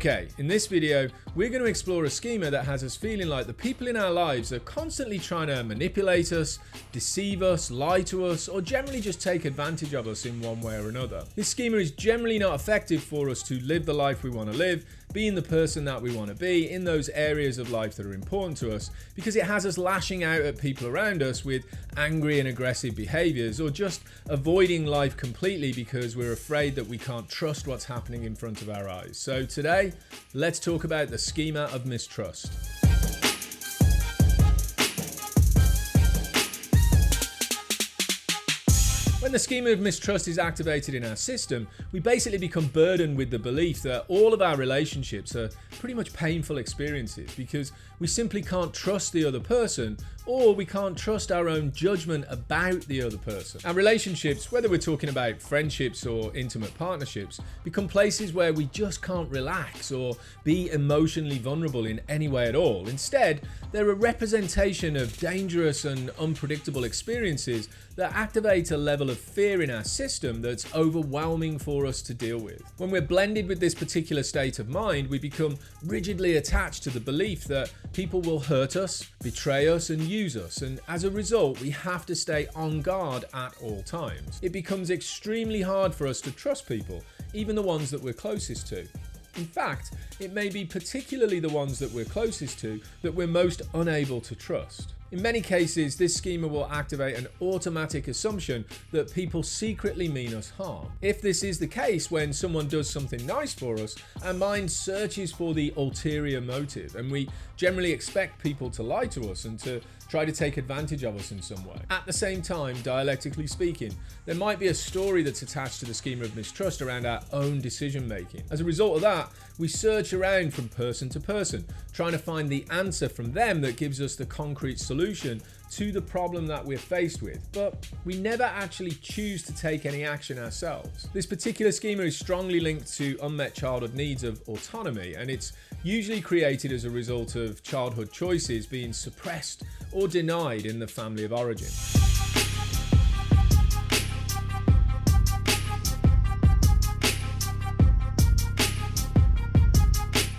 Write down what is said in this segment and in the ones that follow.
Okay, in this video, we're going to explore a schema that has us feeling like the people in our lives are constantly trying to manipulate us, deceive us, lie to us, or generally just take advantage of us in one way or another. This schema is generally not effective for us to live the life we want to live, being the person that we want to be in those areas of life that are important to us, because it has us lashing out at people around us with angry and aggressive behaviors, or just avoiding life completely because we're afraid that we can't trust what's happening in front of our eyes. So today, let's talk about the schema of mistrust. When the schema of mistrust is activated in our system, we basically become burdened with the belief that all of our relationships are pretty much painful experiences because we simply can't trust the other person, or we can't trust our own judgment about the other person. Our relationships, whether we're talking about friendships or intimate partnerships, become places where we just can't relax or be emotionally vulnerable in any way at all. Instead, they're a representation of dangerous and unpredictable experiences that activate a level of fear in our system that's overwhelming for us to deal with. When we're blended with this particular state of mind, we become rigidly attached to the belief that people will hurt us, betray us, and use us, and as a result, we have to stay on guard at all times. It becomes extremely hard for us to trust people, even the ones that we're closest to. In fact, it may be particularly the ones that we're closest to that we're most unable to trust. In many cases, this schema will activate an automatic assumption that people secretly mean us harm. If this is the case when someone does something nice for us, our mind searches for the ulterior motive, and we generally expect people to lie to us and to try to take advantage of us in some way. At the same time, dialectically speaking, there might be a story that's attached to the schema of mistrust around our own decision making. As a result of that, we search around from person to person, trying to find the answer from them that gives us the concrete solution to the problem that we're faced with, but we never actually choose to take any action ourselves. This particular schema is strongly linked to unmet childhood needs of autonomy, and it's usually created as a result of childhood choices being suppressed or denied in the family of origin.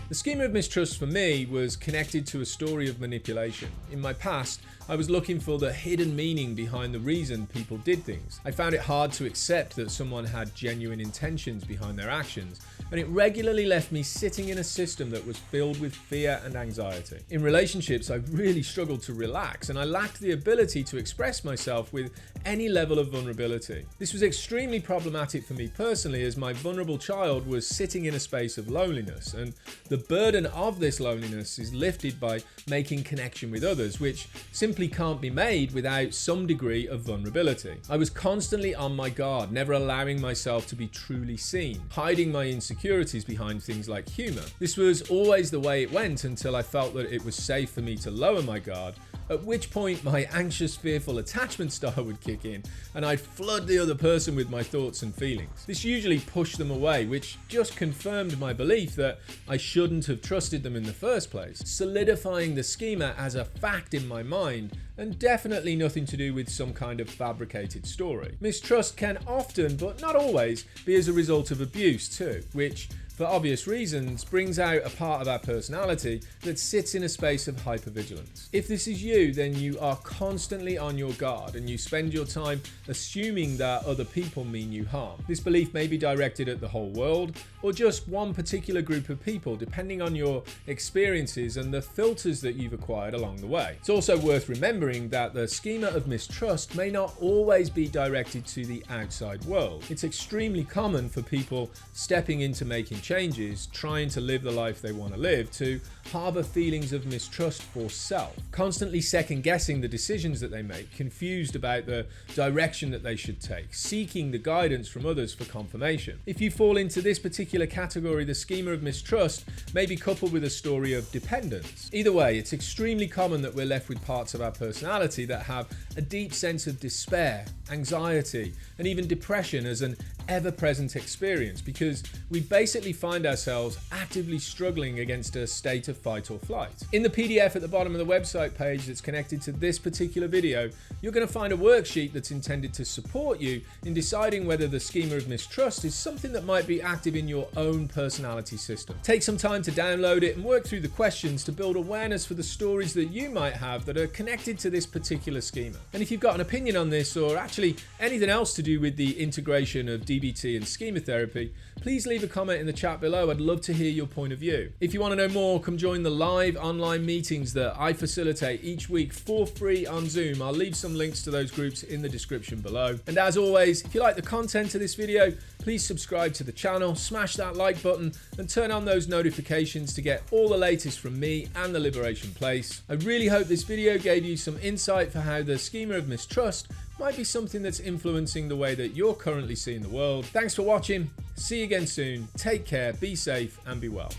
The schema of mistrust for me was connected to a story of manipulation. In my past, I was looking for the hidden meaning behind the reason people did things. I found it hard to accept that someone had genuine intentions behind their actions, and it regularly left me sitting in a system that was filled with fear and anxiety. In relationships, I really struggled to relax, and I lacked the ability to express myself with any level of vulnerability. This was extremely problematic for me personally, as my vulnerable child was sitting in a space of loneliness, and the burden of this loneliness is lifted by making connection with others, which simply can't be made without some degree of vulnerability. I was constantly on my guard, never allowing myself to be truly seen, hiding my insecurities behind things like humor. This was always the way it went until I felt that it was safe for me to lower my guard, at which point my anxious, fearful attachment style would kick in, and I'd flood the other person with my thoughts and feelings. This usually pushed them away, which just confirmed my belief that I shouldn't have trusted them in the first place, solidifying the schema as a fact in my mind, and definitely nothing to do with some kind of fabricated story. Mistrust can often, but not always, be as a result of abuse too, which, for obvious reasons, brings out a part of our personality that sits in a space of hypervigilance. If this is you, then you are constantly on your guard and you spend your time assuming that other people mean you harm. This belief may be directed at the whole world or just one particular group of people, depending on your experiences and the filters that you've acquired along the way. It's also worth remembering that the schema of mistrust may not always be directed to the outside world. It's extremely common for people stepping into making changes, trying to live the life they want to live, to harbor feelings of mistrust for self, constantly second guessing the decisions that they make, confused about the direction that they should take, seeking the guidance from others for confirmation. If you fall into this particular category, the schema of mistrust may be coupled with a story of dependence. Either way, it's extremely common that we're left with parts of our personality that have a deep sense of despair, anxiety, and even depression as an ever-present experience because we basically find ourselves actively struggling against a state of fight or flight. In the PDF at the bottom of the website page that's connected to this particular video, you're going to find a worksheet that's intended to support you in deciding whether the schema of mistrust is something that might be active in your own personality system. Take some time to download it and work through the questions to build awareness for the stories that you might have that are connected to this particular schema. And if you've got an opinion on this, or actually anything else to do with the integration of DBT and schema therapy, please leave a comment in the chat below. I'd love to hear your point of view. If you want to know more, come join the live online meetings that I facilitate each week for free on Zoom. I'll leave some links to those groups in the description below. And as always, if you like the content of this video, please subscribe to the channel, smash that like button, and turn on those notifications to get all the latest from me and the Liberation Place. I really hope this video gave you some insight for how the schema of mistrust might be something that's influencing the way that you're currently seeing the world. Thanks for watching. See you again soon. Take care, be safe, and be well.